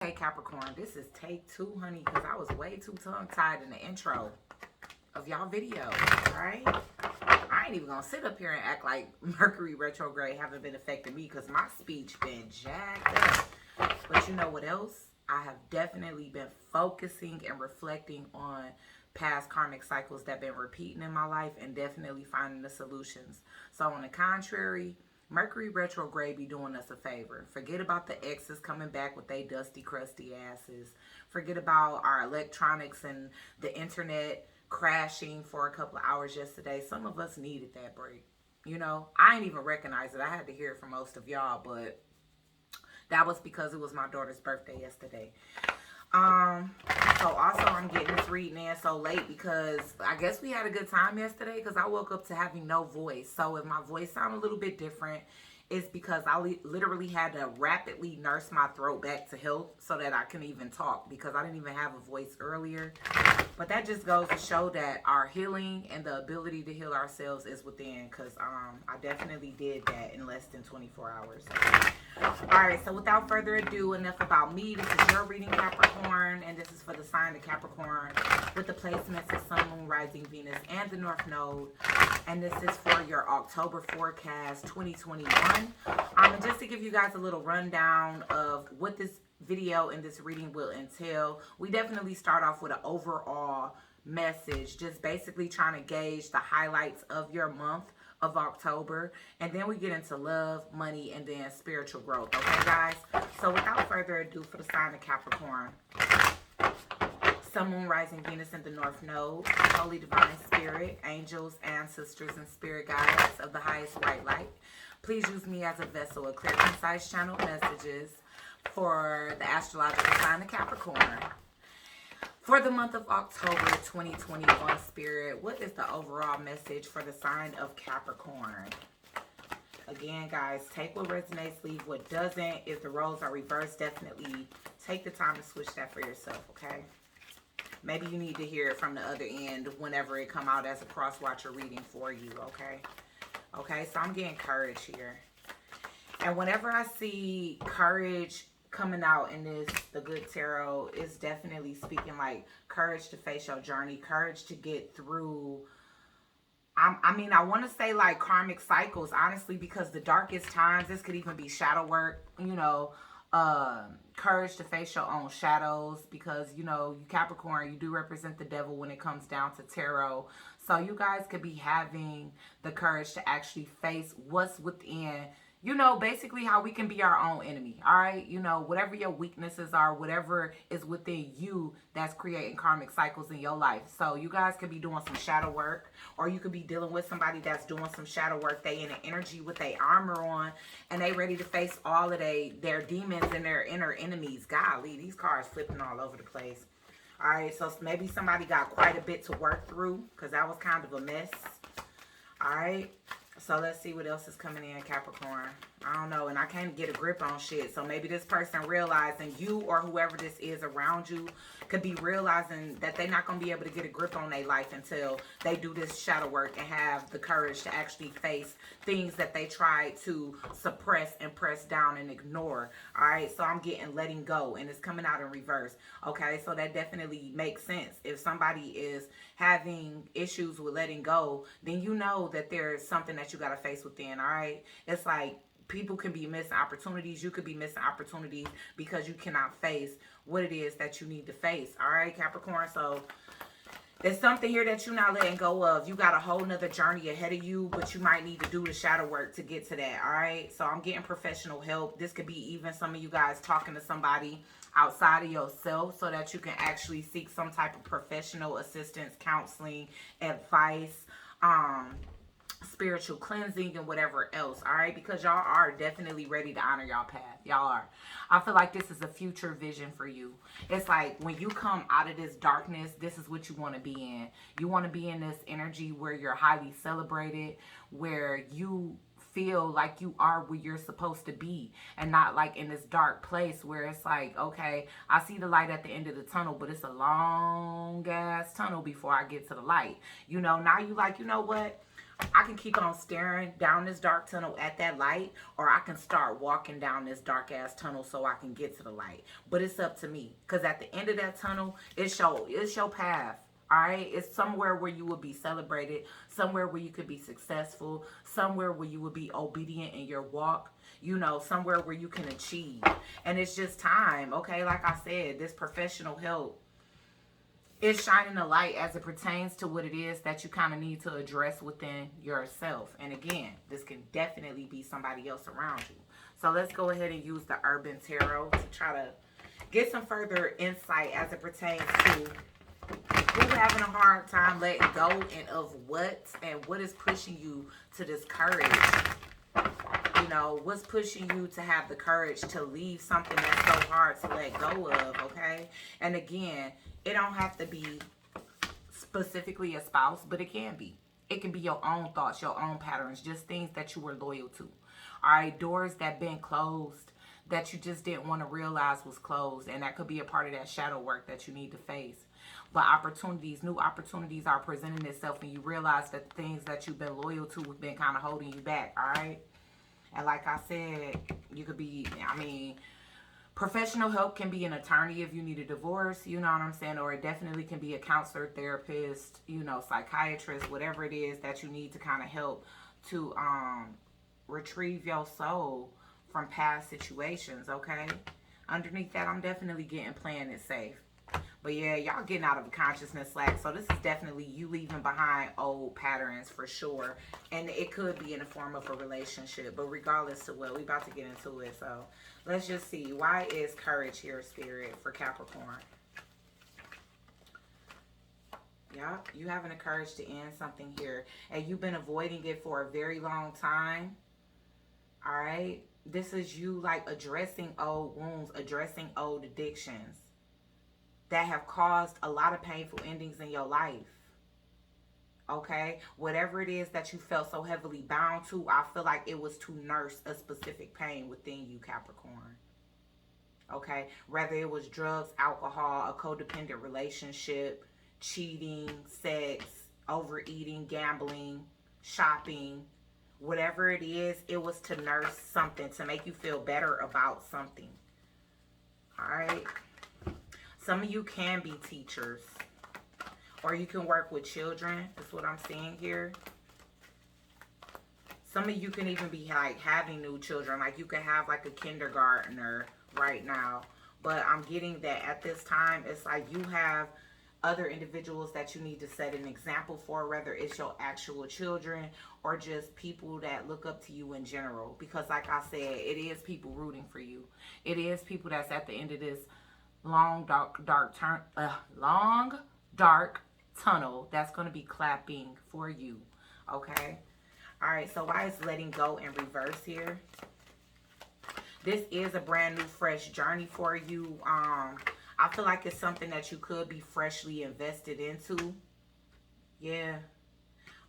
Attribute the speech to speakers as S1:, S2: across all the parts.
S1: Okay, Capricorn, this is take 2, honey, because I was way too tongue-tied in the intro of y'all video, all right? I ain't even gonna sit up here and act like Mercury retrograde haven't been affecting me because my speech been jacked up. But you know what else? I have definitely been focusing and reflecting on past karmic cycles that been repeating in my life and definitely finding the solutions. So on the contrary, Mercury retrograde be doing us a favor. Forget about the exes coming back with they dusty, crusty asses. Forget about our electronics and the internet crashing for a couple of hours yesterday. Some of us needed that break. You know, I ain't even recognize it. I had to hear it from most of y'all, but that was because it was my daughter's birthday yesterday. So also I'm getting this reading in so late because I guess we had a good time yesterday because I woke up to having no voice. So if my voice sounds a little bit different, it's because I literally had to rapidly nurse my throat back to health so that I can even talk because I didn't even have a voice earlier. But that just goes to show that our healing and the ability to heal ourselves is within, because I definitely did that in less than 24 hours. Alright, so without further ado, enough about me. This is your reading, Capricorn, and this is for the sign of Capricorn with the placements of Sun, Moon, Rising, Venus, and the North Node. And this is for your October forecast 2021. And just to give you guys a little rundown of what this video and this reading will entail, we definitely start off with an overall message, just basically trying to gauge the highlights of your month of October, and then we get into love, money, and then spiritual growth. Okay, guys? So without further ado, for the sign of Capricorn, Sun, Moon, Rising, Venus, in the North Node, Holy Divine Spirit, angels, ancestors, and spirit guides of the highest white light, please use me as a vessel of clear, concise channel messages for the astrological sign of Capricorn. For the month of October 2021, Spirit, what is the overall message for the sign of Capricorn? Again, guys, take what resonates, leave what doesn't. If the roles are reversed, definitely take the time to switch that for yourself, okay? Maybe you need to hear it from the other end whenever it come out as a cross-watcher reading for you, okay? Okay, so I'm getting courage here. And whenever I see courage coming out in this, the good tarot is definitely speaking like courage to face your journey, courage to get through. I mean, I want to say like karmic cycles, honestly, because the darkest times, this could even be shadow work, you know, courage to face your own shadows, because, you know, you Capricorn, you do represent the devil when it comes down to tarot. So you guys could be having the courage to actually face what's within, you know, basically how we can be our own enemy, all right? You know, whatever your weaknesses are, whatever is within you that's creating karmic cycles in your life. So you guys could be doing some shadow work, or you could be dealing with somebody that's doing some shadow work. They in an energy with their armor on, and they ready to face all of their demons and their inner enemies. Golly, these cards flipping all over the place. All right, so maybe somebody got quite a bit to work through because that was kind of a mess. All right. So let's see what else is coming in, Capricorn. I don't know, and I can't get a grip on shit. So maybe this person realizing, you or whoever this is around you could be realizing that they're not going to be able to get a grip on their life until they do this shadow work and have the courage to actually face things that they try to suppress and press down and ignore. All right, so I'm getting letting go, and it's coming out in reverse. Okay, so that definitely makes sense. If somebody is having issues with letting go, then you know that there's something that you got to face within. All right, it's like people can be missing opportunities. You could be missing opportunities because you cannot face what it is that you need to face. All right, Capricorn. So there's something here that you're not letting go of. You got a whole nother journey ahead of you, but you might need to do the shadow work to get to that. All right. So I'm getting professional help. This could be even some of you guys talking to somebody outside of yourself so that you can actually seek some type of professional assistance, counseling, advice, spiritual cleansing, and whatever else. All right, because y'all are definitely ready to honor y'all path. Y'all are. I feel like this is a future vision for you. It's like when you come out of this darkness, this is what you want to be in. You want to be in this energy where you're highly celebrated, where you feel like you are where you're supposed to be, and not like in this dark place where it's like, okay, I see the light at the end of the tunnel, but it's a long ass tunnel before I get to the light. You know, now you like, you know what? I can keep on staring down this dark tunnel at that light, or I can start walking down this dark ass tunnel so I can get to the light. But it's up to me, because at the end of that tunnel, it's your path. All right, it's somewhere where you will be celebrated, somewhere where you could be successful, somewhere where you will be obedient in your walk, you know, somewhere where you can achieve. And it's just time, okay? Like I said, this professional help is shining a light as it pertains to what it is that you kind of need to address within yourself. And again, this can definitely be somebody else around you. So let's go ahead and use the Urban Tarot to try to get some further insight as it pertains to who having a hard time letting go, and of what, and what is pushing you to this courage. You know, what's pushing you to have the courage to leave something that's so hard to let go of, okay? And again, it don't have to be specifically a spouse, but it can be. It can be your own thoughts, your own patterns, just things that you were loyal to. All right, doors that been closed that you just didn't want to realize was closed, and that could be a part of that shadow work that you need to face. But opportunities, new opportunities are presenting itself, and you realize that the things that you've been loyal to have been kind of holding you back, all right? And like I said, you could be, I mean, professional help can be an attorney if you need a divorce, you know what I'm saying? Or it definitely can be a counselor, therapist, you know, psychiatrist, whatever it is that you need to kind of help to retrieve your soul from past situations, okay? Underneath that, I'm definitely getting playing it safe. But yeah, y'all getting out of the consciousness slack. So this is definitely you leaving behind old patterns for sure. And it could be in the form of a relationship. But regardless of what, we about to get into it. So let's just see. Why is courage here, Spirit, for Capricorn? Yeah, you having the courage to end something here. And you've been avoiding it for a very long time. All right. This is you like addressing old wounds, addressing old addictions that have caused a lot of painful endings in your life. Okay? Whatever it is that you felt so heavily bound to, I feel like it was to nurse a specific pain within you, Capricorn. Okay? Whether it was drugs, alcohol, a codependent relationship, cheating, sex, overeating, gambling, shopping, whatever it is, it was to nurse something, to make you feel better about something. All right? Some of you can be teachers, or you can work with children. That's what I'm seeing here. Some of you can even be like having new children. Like you could have like a kindergartner right now. But I'm getting that at this time, it's like you have other individuals that you need to set an example for, whether it's your actual children or just people that look up to you in general. Because like I said, it is people rooting for you. It is people that's at the end of this long dark tunnel that's going to be clapping for you. Okay? All right, so why is letting go in reverse here? This is a brand new fresh journey for you. I feel like it's something that you could be freshly invested into. Yeah,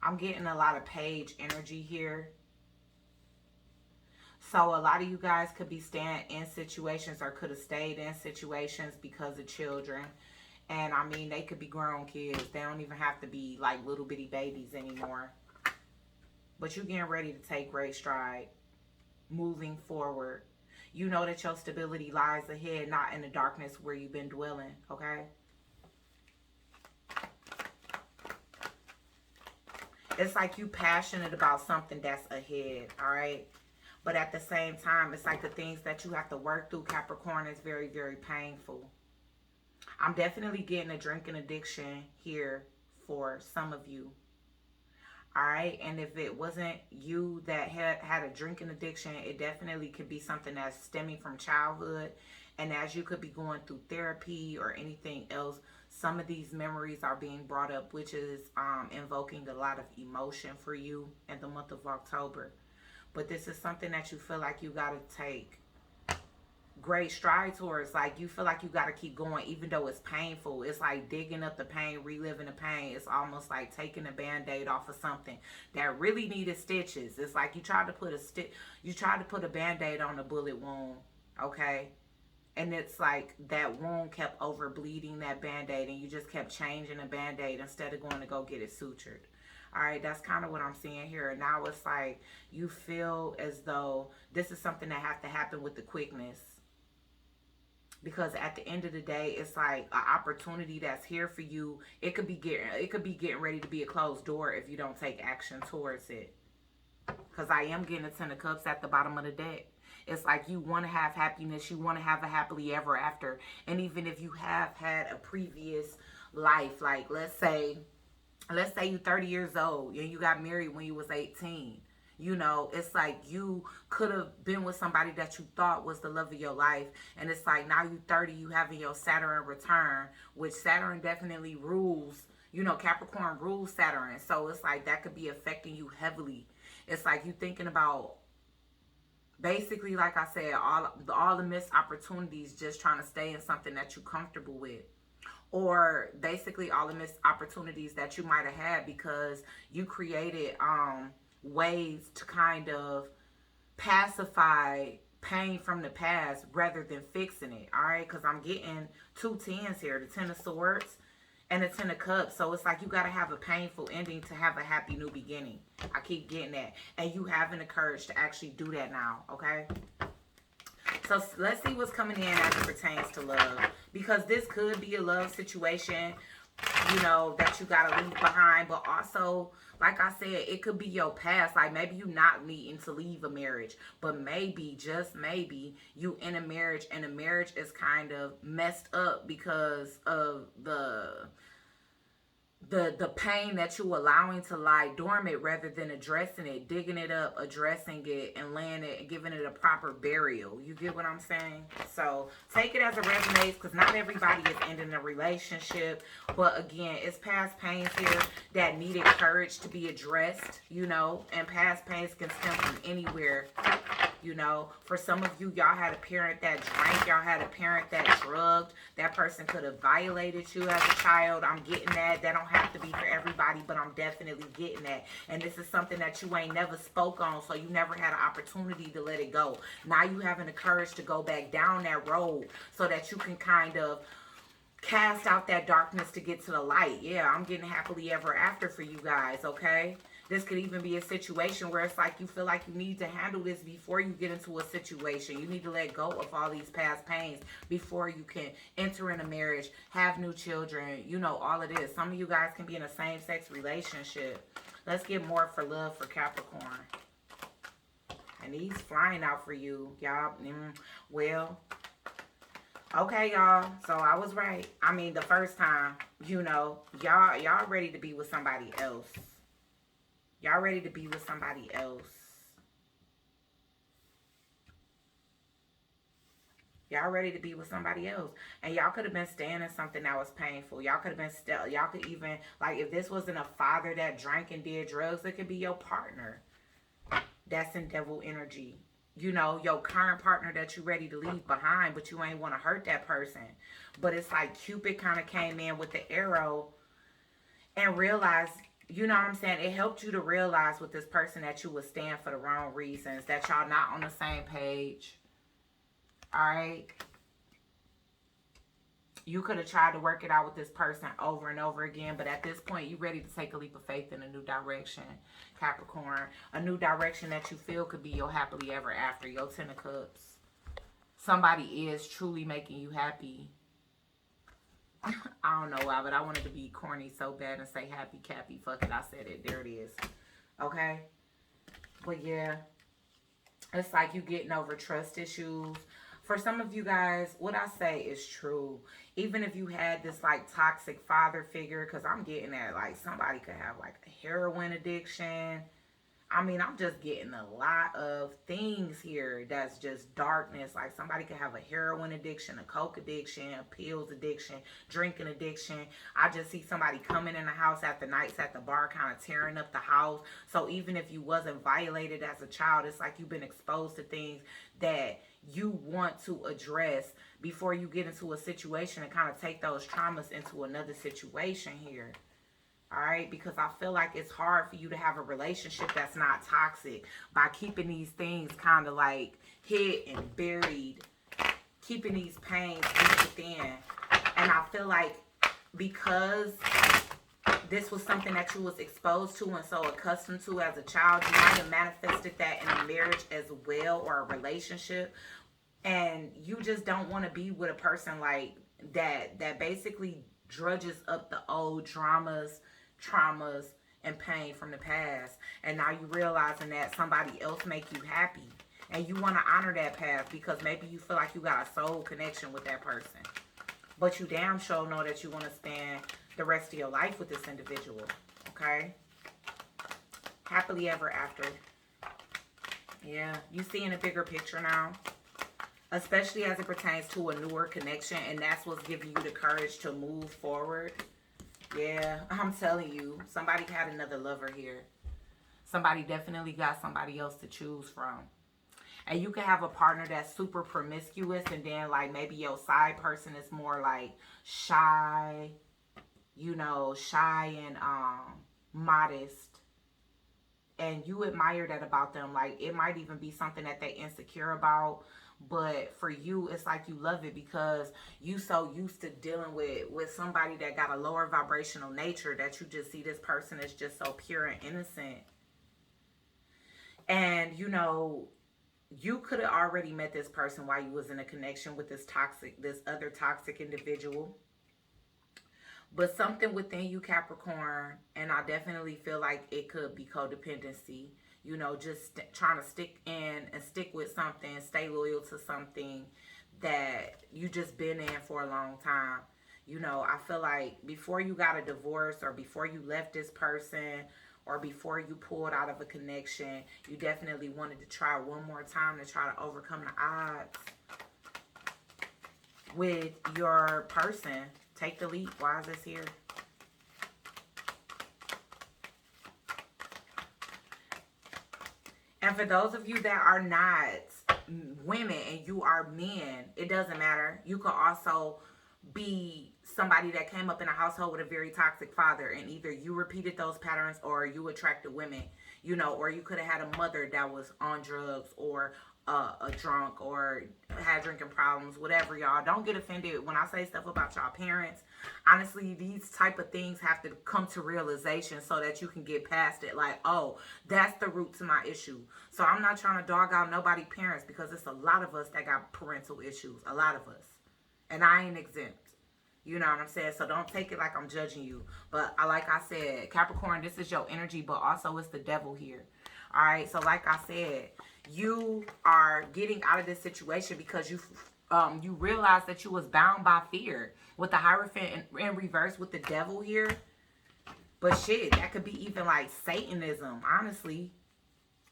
S1: I'm getting a lot of page energy here. So a lot of you guys could be staying in situations, or could have stayed in situations because of children. And I mean, they could be grown kids. They don't even have to be like little bitty babies anymore. But you're getting ready to take great stride. Moving forward. You know that your stability lies ahead, not in the darkness where you've been dwelling. Okay? It's like you passionate about something that's ahead. Alright? But at the same time, it's like the things that you have to work through, Capricorn, is very, very painful. I'm definitely getting a drinking addiction here for some of you. All right? And if it wasn't you that had a drinking addiction, it definitely could be something that's stemming from childhood. And as you could be going through therapy or anything else, some of these memories are being brought up, which is invoking a lot of emotion for you in the month of October. But this is something that you feel like you got to take great stride towards. Like you feel like you got to keep going even though it's painful. It's like digging up the pain, reliving the pain. It's almost like taking a band-aid off of something that really needed stitches. It's like you tried to put a band-aid on a bullet wound, okay? And it's like that wound kept over bleeding that band-aid, and you just kept changing the band-aid instead of going to go get it sutured. All right, that's kind of what I'm seeing here. And now it's like you feel as though this is something that has to happen with the quickness. Because at the end of the day, it's like an opportunity that's here for you. It could be getting ready to be a closed door if you don't take action towards it. Because I am getting a 10 of cups at the bottom of the deck. It's like you want to have happiness. You want to have a happily ever after. And even if you have had a previous life, like let's say you're 30 years old and you got married when you was 18. You know, it's like you could have been with somebody that you thought was the love of your life. And it's like now you 30, you having your Saturn return, which Saturn definitely rules. You know, Capricorn rules Saturn. So it's like that could be affecting you heavily. It's like you thinking about, basically, like I said, all the missed opportunities just trying to stay in something that you're comfortable with. Or basically all the missed opportunities that you might have had because you created ways to kind of pacify pain from the past rather than fixing it. All right, because I'm getting 2 tens here, the 10 of swords and the 10 of cups. So it's like you got to have a painful ending to have a happy new beginning. I keep getting that. And you having the courage to actually do that now, okay? So let's see what's coming in as it pertains to love. Because this could be a love situation, you know, that you got to leave behind. But also, like I said, it could be your past. Like maybe you not needing to leave a marriage. But maybe, just maybe, you in a marriage and the marriage is kind of messed up because of the pain that you allowing to lie dormant rather than addressing it, digging it up, addressing it, and laying it and giving it a proper burial. You get what I'm saying? So take it as it resonates, because not everybody is ending a relationship. But again, it's past pains here that needed courage to be addressed, you know, and past pains can stem from anywhere. You know, for some of you, y'all had a parent that drank. Y'all had a parent that drugged. That person could have violated you as a child. I'm getting that. That don't have to be for everybody, but I'm definitely getting that. And this is something that you ain't never spoke on, so you never had an opportunity to let it go. Now you having the courage to go back down that road so that you can kind of cast out that darkness to get to the light. Yeah, I'm getting happily ever after for you guys, okay? This could even be a situation where it's like you feel like you need to handle this before you get into a situation. You need to let go of all these past pains before you can enter in a marriage, have new children, you know, all of this. Some of you guys can be in a same-sex relationship. Let's get more for love for Capricorn. And he's flying out for you, y'all. Well, okay, y'all. So I was right. I mean, the first time, you know, y'all ready to be with somebody else. Y'all ready to be with somebody else. Y'all ready to be with somebody else. And y'all could have been staying in something that was painful. Y'all could have been still. Y'all could even, like, if this wasn't a father that drank and did drugs, it could be your partner that's in devil energy. You know, your current partner that you ready to leave behind, but you ain't want to hurt that person. But it's like Cupid kind of came in with the arrow and realized, you know what I'm saying? It helped you to realize with this person that you would stand for the wrong reasons, that y'all not on the same page. All right? You could have tried to work it out with this person over and over again, but at this point, you ready to take a leap of faith in a new direction, Capricorn. A new direction that you feel could be your happily ever after, your 10 of Cups. Somebody is truly making you happy. I don't know why, but I wanted to be corny so bad and say happy Cappy. Fuck it, I said it. There it is. Okay? But yeah, it's like you getting over trust issues. For some of you guys, what I say is true. Even if you had this like toxic father figure, because I'm getting that, like somebody could have like a heroin addiction. I mean, I'm just getting a lot of things here that's just darkness. Like somebody could have a heroin addiction, a coke addiction, a pills addiction, drinking addiction. I just see somebody coming in the house at the nights at the bar, kind of tearing up the house. So even if you wasn't violated as a child, it's like you've been exposed to things that you want to address before you get into a situation and kind of take those traumas into another situation here. All right, because I feel like it's hard for you to have a relationship that's not toxic by keeping these things kind of like hid and buried, keeping these pains deep within. And I feel like because This was something that you was exposed to and so accustomed to as a child. You might have manifested that in a marriage as well, or a relationship. And you just don't want to be with a person like that basically drudges up the old traumas, and pain from the past. And now you realizing that somebody else make you happy. And you want to honor that path because maybe you feel like you got a soul connection with that person. But you damn sure know that you want to spend the rest of your life with this individual. Okay? Happily ever after. Yeah, you seeing a bigger picture now. Especially as it pertains to a newer connection. And that's what's giving you the courage to move forward. Yeah, I'm telling you. Somebody had another lover here. Somebody definitely got somebody else to choose from. And you can have a partner that's super promiscuous, and then like maybe your side person is more like shy, you know, shy and modest. And you admire that about them. Like it might even be something that they insecure about. But for you, it's like you love it because you so used to dealing with somebody that got a lower vibrational nature that you just see this person as just so pure and innocent. And, you know, you could have already met this person while you was in a connection with this other toxic individual. But something within you, Capricorn, and I definitely feel like it could be codependency. You know, just trying to stick in and stick with something, stay loyal to something that you just been in for a long time. You know, I feel like before you got a divorce or before you left this person or before you pulled out of a connection, you definitely wanted to try one more time to try to overcome the odds with your person. Take the leap. Why is this here? And for those of you that are not women and you are men, it doesn't matter. You could also be somebody that came up in a household with a very toxic father, and either you repeated those patterns or you attracted women, you know, or you could have had a mother that was on drugs or a drunk or had drinking problems, whatever. Y'all don't get offended when I say stuff about y'all parents. Honestly, these type of things have to come to realization so that you can get past it. Like, oh, that's the root to my issue. So I'm not trying to dog out nobody's parents because it's a lot of us that got parental issues. A lot of us. And I ain't exempt. You know what I'm saying? So don't take it like I'm judging you. But like I said, Capricorn, this is your energy, but also it's the devil here. All right? So like I said, you are getting out of this situation because you realize that you was bound by fear with the Hierophant in reverse with the devil here. But shit, that could be even like Satanism, honestly.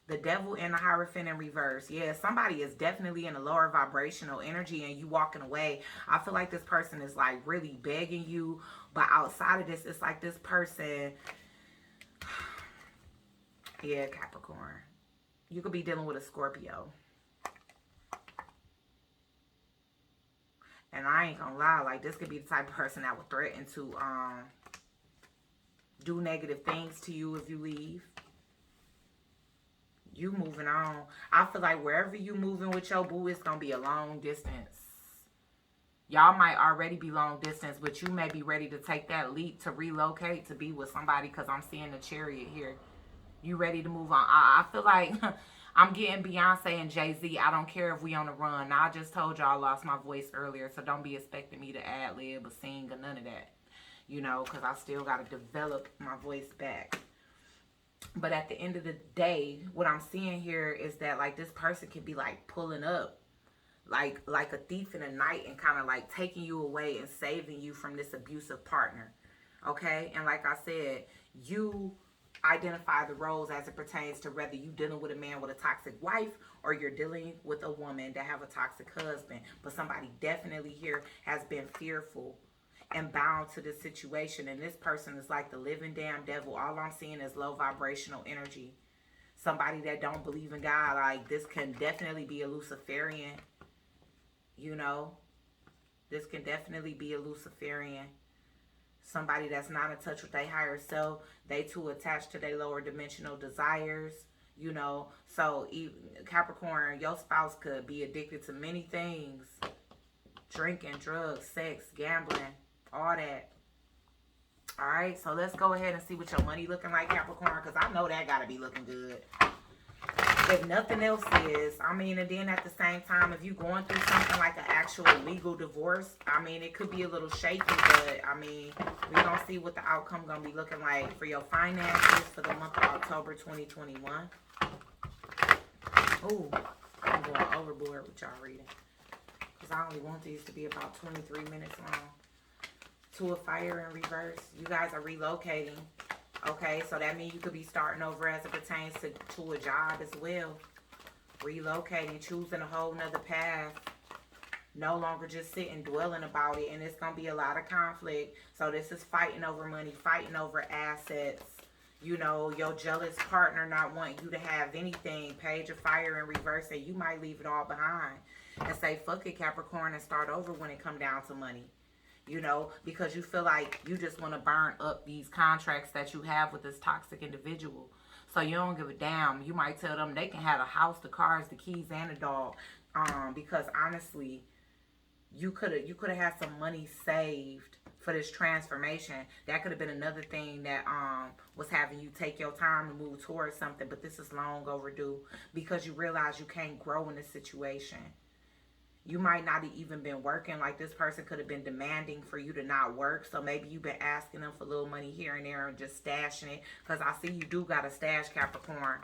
S1: The devil and the Hierophant in reverse. Yeah, somebody is definitely in a lower vibrational energy and you walking away. I feel like this person is like really begging you. But outside of this, it's like this person... Yeah, Capricorn. You could be dealing with a Scorpio. And I ain't gonna lie, like this could be the type of person that would threaten to do negative things to you if you leave. You moving on. I feel like wherever you moving with your boo, it's gonna be a long distance. Y'all might already be long distance, but you may be ready to take that leap to relocate to be with somebody because I'm seeing the Chariot here. You ready to move on? I feel like I'm getting Beyonce and Jay-Z. I don't care if we on the run. Now, I just told y'all I lost my voice earlier, so don't be expecting me to ad-lib or sing or none of that. You know, because I still got to develop my voice back. But at the end of the day, what I'm seeing here is that, like, this person can be, like, pulling up like a thief in the night and kind of, like, taking you away and saving you from this abusive partner. Okay? And like I said, you... identify the roles as it pertains to whether you dealing with a man with a toxic wife or you're dealing with a woman that have a toxic husband. But somebody definitely here has been fearful and bound to this situation. And this person is like the living damn devil. All I'm seeing is low vibrational energy. Somebody that don't believe in God. Like this can definitely be a Luciferian. You know. This can definitely be a Luciferian. Somebody that's not in touch with their higher self. They too attached to their lower dimensional desires. You know. So, Capricorn, your spouse could be addicted to many things. Drinking, drugs, sex, gambling, all that. All right, so let's go ahead and see what your money looking like, Capricorn, because I know that got to be looking good. If nothing else is, I mean, and then at the same time, if you're going through something like an actual legal divorce, I mean, it could be a little shaky, but I mean, we're going to see what the outcome going to be looking like for your finances for the month of October 2021. Ooh, I'm going overboard with y'all reading, because I only want these to be about 23 minutes long. Two of Fire in reverse. You guys are relocating. Okay, so that means you could be starting over as it pertains to a job as well. Relocating, choosing a whole nother path. No longer just sitting, dwelling about it. And it's going to be a lot of conflict. So this is fighting over money, fighting over assets. You know, your jealous partner not wanting you to have anything. Page of Fire in reverse. And you might leave it all behind. And say, fuck it, Capricorn, and start over when it come down to money. You know, because you feel like you just want to burn up these contracts that you have with this toxic individual. So you don't give a damn. You might tell them they can have a house, the cars, the keys, and a dog. Because honestly, you could have had some money saved for this transformation. That could have been another thing that was having you take your time to move towards something. But this is long overdue because you realize you can't grow in this situation. You might not have even been working. Like this person could have been demanding for you to not work. So maybe you've been asking them for a little money here and there and just stashing it. Because I see you do got a stash, Capricorn.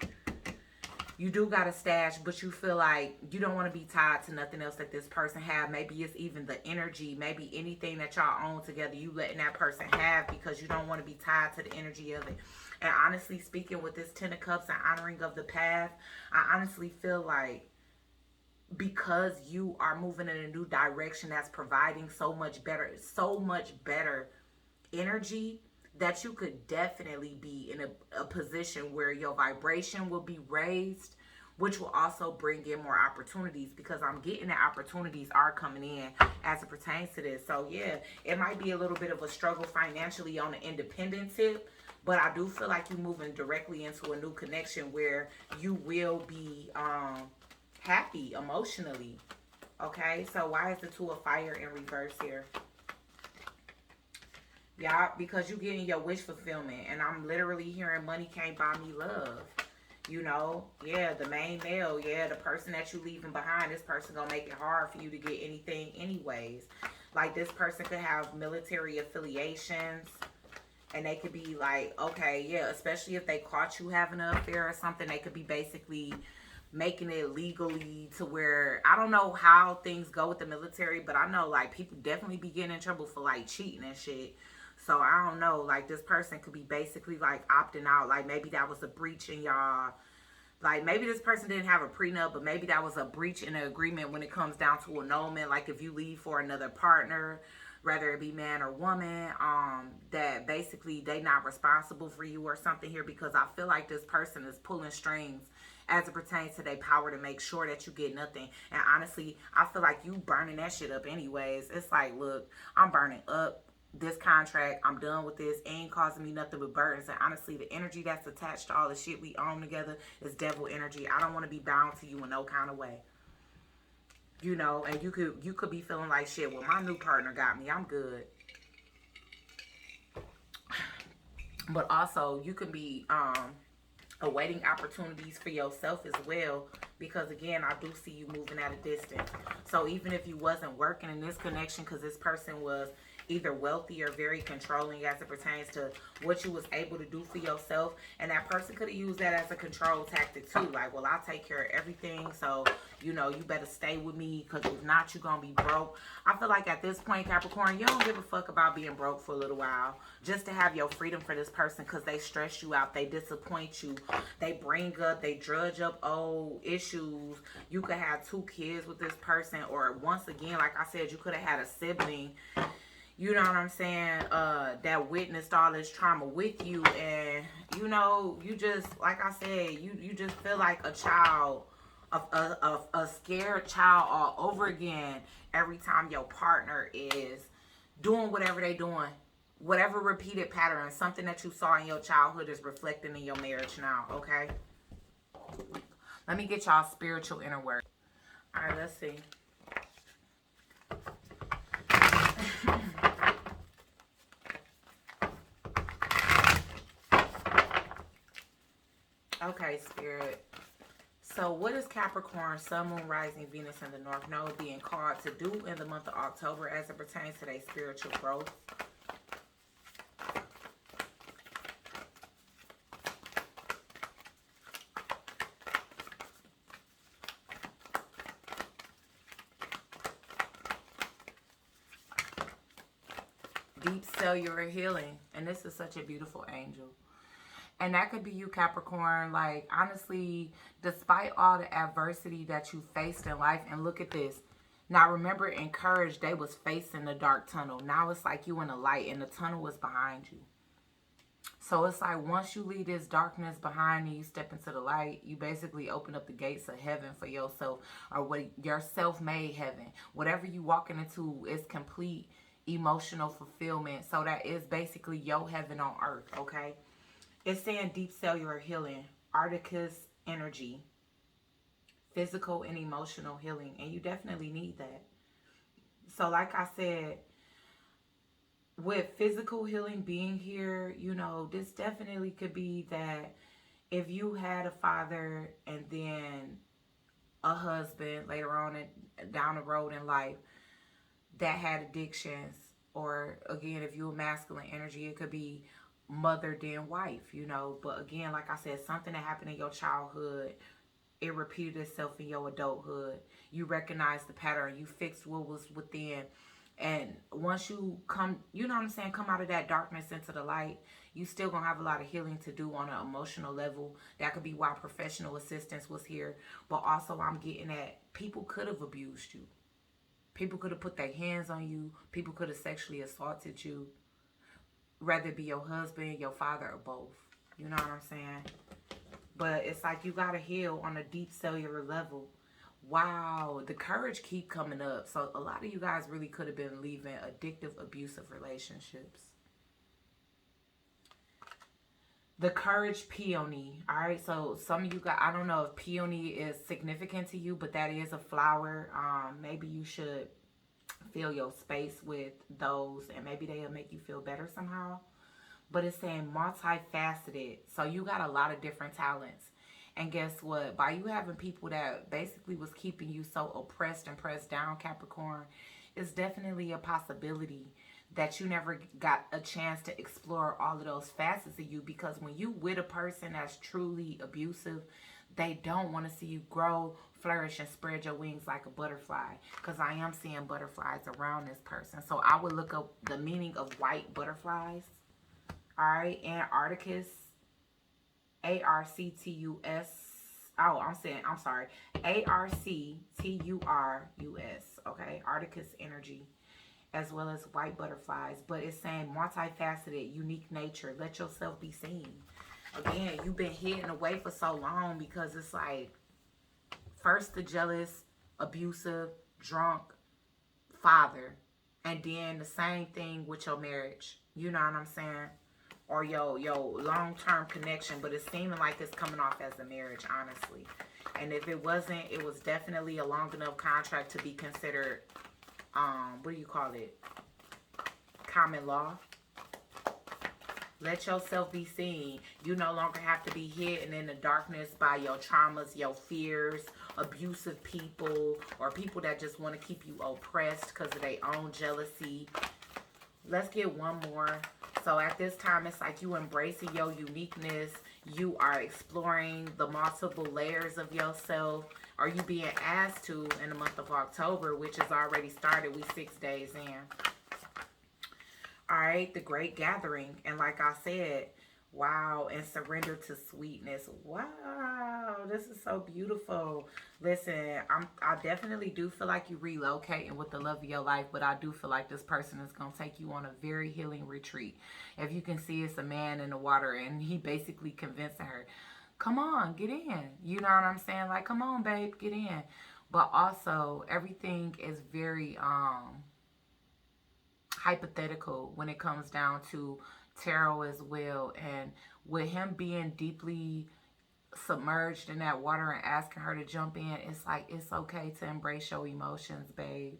S1: You do got a stash, but you feel like you don't want to be tied to nothing else that this person have. Maybe it's even the energy. Maybe anything that y'all own together, you letting that person have because you don't want to be tied to the energy of it. And honestly speaking, with this Ten of Cups and honoring of the path, I honestly feel like because you are moving in a new direction that's providing so much better energy, that you could definitely be in a position where your vibration will be raised, which will also bring in more opportunities, because I'm getting that opportunities are coming in as it pertains to this. So yeah, it might be a little bit of a struggle financially on the independent tip, but I do feel like you're moving directly into a new connection where you will be happy emotionally. Okay, so why is the Two of Fire in reverse here? Yeah, because you're getting your wish fulfillment, and I'm literally hearing money can't buy me love. You know, yeah, the main male, yeah, the person that you leaving behind, this person gonna make it hard for you to get anything anyways. Like this person could have military affiliations, and they could be like, okay, yeah, especially if they caught you having an affair or something, they could be basically making it legally to where, I don't know how things go with the military, but I know like people definitely be getting in trouble for like cheating and shit. So I don't know, like this person could be basically like opting out. Like maybe that was a breach in y'all. Like maybe this person didn't have a prenup, but maybe that was a breach in the agreement when it comes down to annulment. Like if you leave for another partner, whether it be man or woman, that basically they not responsible for you or something here, because I feel like this person is pulling strings as it pertains to their power to make sure that you get nothing. And honestly, I feel like you burning that shit up anyways. It's like, look, I'm burning up this contract. I'm done with this. It ain't causing me nothing but burdens. And honestly, the energy that's attached to all the shit we own together is devil energy. I don't want to be bound to you in no kind of way. You know, and you could be feeling like shit. Well, my new partner got me. I'm good. But also, you could be awaiting opportunities for yourself as well, because again, I do see you moving at a distance. So even if you wasn't working in this connection, because this person was either wealthy or very controlling as it pertains to what you was able to do for yourself, and that person could have used that as a control tactic too. Like, well, I'll take care of everything, so you know, you better stay with me, because if not, you're gonna be broke. I feel like at this point, Capricorn, you don't give a fuck about being broke for a little while, just to have your freedom for this person, because they stress you out, they disappoint you, they bring up, they drudge up old issues. You could have 2 kids with this person, or once again, like I said, you could have had a sibling, you know what I'm saying, that witnessed all this trauma with you. And you know, you just, like I said, you just feel like a child, a scared child all over again every time your partner is doing whatever they doing. Whatever repeated pattern, something that you saw in your childhood is reflecting in your marriage now. Okay, let me get y'all spiritual inner work. All right, let's see. Okay, Spirit. So what is Capricorn, Sun, Moon, Rising, Venus in the North Node being called to do in the month of October as it pertains to their spiritual growth? Deep cellular healing. And this is such a beautiful angel. And that could be you, Capricorn. Like, honestly, despite all the adversity that you faced in life, and look at this. Now, remember, in Courage, they was facing the dark tunnel. Now it's like you in the light, and the tunnel was behind you. So it's like once you leave this darkness behind and you step into the light, you basically open up the gates of heaven for yourself, or what your self-made heaven. Whatever you walking into is complete emotional fulfillment. So that is basically your heaven on earth, okay? It's saying deep cellular healing, Arcticus energy, physical and emotional healing. And you definitely need that. So like I said, with physical healing being here, you know, this definitely could be that if you had a father and then a husband later on down the road in life that had addictions, or again, if you're masculine energy, it could be mother then wife, you know. But again, like I said, something that happened in your childhood, it repeated itself in your adulthood. You recognize the pattern, you fixed what was within, and once you come, you know what I'm saying, come out of that darkness into the light, you still gonna have a lot of healing to do on an emotional level. That could be why professional assistance was here. But also, I'm getting at, people could have abused you, people could have put their hands on you, people could have sexually assaulted you, whether it be your husband, your father, or both. You know what I'm saying? But it's like you gotta heal on a deep cellular level. Wow, the courage keep coming up. So a lot of you guys really could have been leaving addictive, abusive relationships. The courage peony. All right, so some of you guys, I don't know if peony is significant to you, but that is a flower. Maybe you should fill your space with those, and maybe they'll make you feel better somehow. But it's saying multifaceted. So you got a lot of different talents. And guess what? By you having people that basically was keeping you so oppressed and pressed down, Capricorn, it's definitely a possibility that you never got a chance to explore all of those facets of you. Because when you with a person that's truly abusive, they don't want to see you grow, flourish, and spread your wings like a butterfly. Because I am seeing butterflies around this person. So I would look up the meaning of white butterflies. All right, Antarcticus, Arctus. Oh, I'm sorry, Arcturus. Okay, Arcticus energy, as well as white butterflies. But it's saying multifaceted, unique nature. Let yourself be seen. Again, you've been hidden away for so long because it's like, first the jealous, abusive, drunk father, and then the same thing with your marriage. You know what I'm saying? Or your long-term connection, but it's seeming like it's coming off as a marriage, honestly. And if it wasn't, it was definitely a long enough contract to be considered, what do you call it? Common law. Let yourself be seen. You no longer have to be hidden in the darkness by your traumas, your fears, abusive people, or people that just want to keep you oppressed because of their own jealousy. Let's get one more. So at this time, it's like you embracing your uniqueness. You are exploring the multiple layers of yourself. Are you being asked to in the month of October, which has already started? We 6 days in. All right, the Great Gathering. And like I said, wow, and surrender to sweetness. Wow, this is so beautiful. Listen, I definitely do feel like you relocating with the love of your life, but I do feel like this person is going to take you on a very healing retreat. If you can see, it's a man in the water, and he basically convincing her, come on, get in. You know what I'm saying? Like, come on, babe, get in. But also, everything is very hypothetical when it comes down to tarot as well. And with him being deeply submerged in that water and asking her to jump in, it's like, it's okay to embrace your emotions, babe.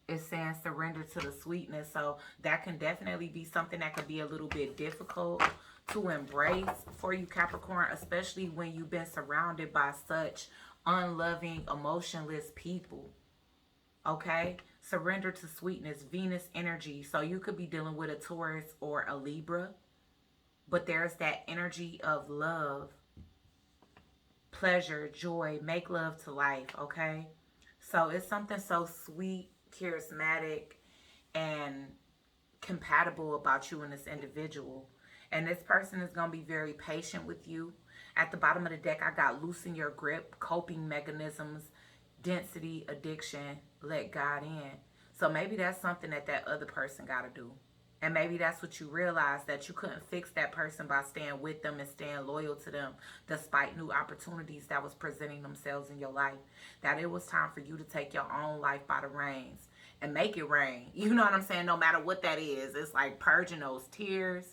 S1: It's saying surrender to the sweetness. So that can definitely be something that could be a little bit difficult to embrace for you, Capricorn, especially when you've been surrounded by such unloving, emotionless people. Okay? Surrender to sweetness, Venus energy. So you could be dealing with a Taurus or a Libra, but there's that energy of love, pleasure, joy, make love to life, okay? So it's something so sweet, charismatic, and compatible about you and this individual. And this person is going to be very patient with you. At the bottom of the deck, I got loosen your grip, coping mechanisms, density, addiction, let God in. So maybe that's something that that other person got to do. And maybe that's what you realize, that you couldn't fix that person by staying with them and staying loyal to them despite new opportunities that was presenting themselves in your life. That it was time for you to take your own life by the reins and make it rain. You know what I'm saying? No matter what that is. It's like purging those tears,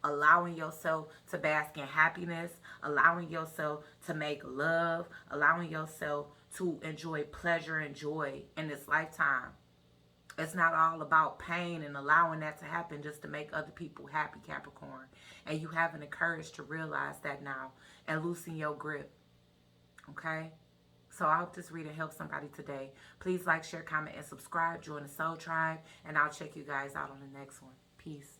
S1: allowing yourself to bask in happiness, allowing yourself to make love, allowing yourself to enjoy pleasure and joy in this lifetime. It's not all about pain and allowing that to happen just to make other people happy, Capricorn. And you having the courage to realize that now and loosen your grip. Okay? So I hope this reading helps somebody today. Please like, share, comment, and subscribe. Join the Soul Tribe. And I'll check you guys out on the next one. Peace.